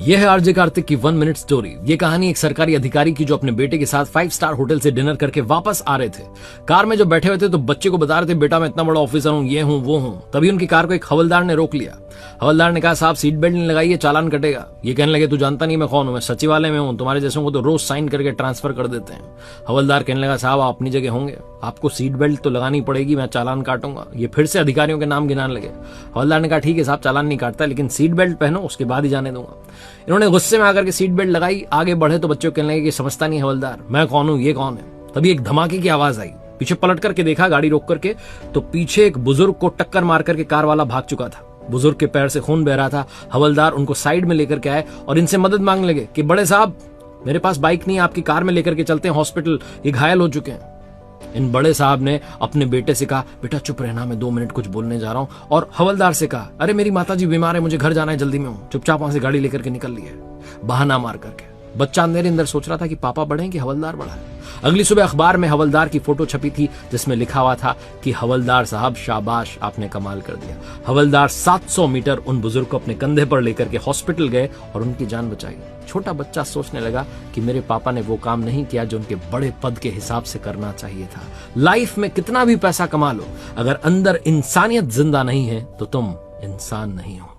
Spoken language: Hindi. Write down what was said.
यह है आरजे कार्तिक की 1 मिनट स्टोरी। ये कहानी एक सरकारी अधिकारी की जो अपने बेटे के साथ 5 स्टार होटल से डिनर करके वापस आ रहे थे। कार में जो बैठे हुए थे तो बच्चे को बता रहे थे, बेटा मैं इतना बड़ा ऑफिसर हूँ, ये हूँ वो हूँ। तभी उनकी कार को एक हवलदार ने रोक लिया। हवलदार ने कहा, साहब सीट बेल्ट नहीं लगाई है, चालान कटेगा। ये कहने लगे, तू जानता नहीं मैं कौन हूं, मैं सचिवालय में हूं, तुम्हारे जैसों को तो रोज साइन करके ट्रांसफर कर देते हैं। हवलदार कहने लगा, साहब आप अपनी जगह होंगे, आपको सीट बेल्ट तो लगानी पड़ेगी, मैं चालान काटूंगा। ये फिर से अधिकारियों के नाम गिनाने लगे। हवलदार ने कहा, ठीक है साहब चालान नहीं काटता, लेकिन सीट बेल्ट पहनो, उसके बाद ही जाने दूंगा। इन्होंने गुस्से में आकर के सीट बेल्ट लगाई, आगे बढ़े तो बच्चों कहने लगे कि समझता नहीं हवलदार, मैं कौन हूं, ये कौन है। तभी एक धमाके की आवाज आई। पीछे पलट करके देखा गाड़ी रोक करके, तो पीछे एक बुजुर्ग को टक्कर मार करके कार वाला भाग चुका था। बुजुर्ग के पैर से खून बह रहा था। हवलदार उनको साइड में लेकर के आए और इनसे मदद मांगने लगे कि बड़े साहब मेरे पास बाइक नहीं है, आपकी कार में लेकर के चलते हैं हॉस्पिटल, ये घायल हो चुके हैं। इन बड़े साहब ने अपने बेटे से कहा, बेटा चुप रहना, मैं 2 मिनट कुछ बोलने जा रहा हूं। और हवलदार से कहा, अरे मेरी माताजी बीमार है, मुझे घर जाना है, जल्दी में हूं। चुपचाप वहां से गाड़ी लेकर के निकल लिया, बहाना मार करके। बच्चा अंदर अंदर सोच रहा था कि पापा बड़े हैं कि हवलदार बड़ा है। अगली सुबह अखबार में हवलदार की फोटो छपी थी, जिसमें लिखा हुआ था कि हवलदार साहब शाबाश, आपने कमाल कर दिया। हवलदार 700 मीटर उन बुजुर्ग को अपने कंधे पर लेकर के हॉस्पिटल गए और उनकी जान बचाई। छोटा बच्चा सोचने लगा कि मेरे पापा ने वो काम नहीं किया जो उनके बड़े पद के हिसाब से करना चाहिए था। लाइफ में कितना भी पैसा कमा लो, अगर अंदर इंसानियत जिंदा नहीं है तो तुम इंसान नहीं हो।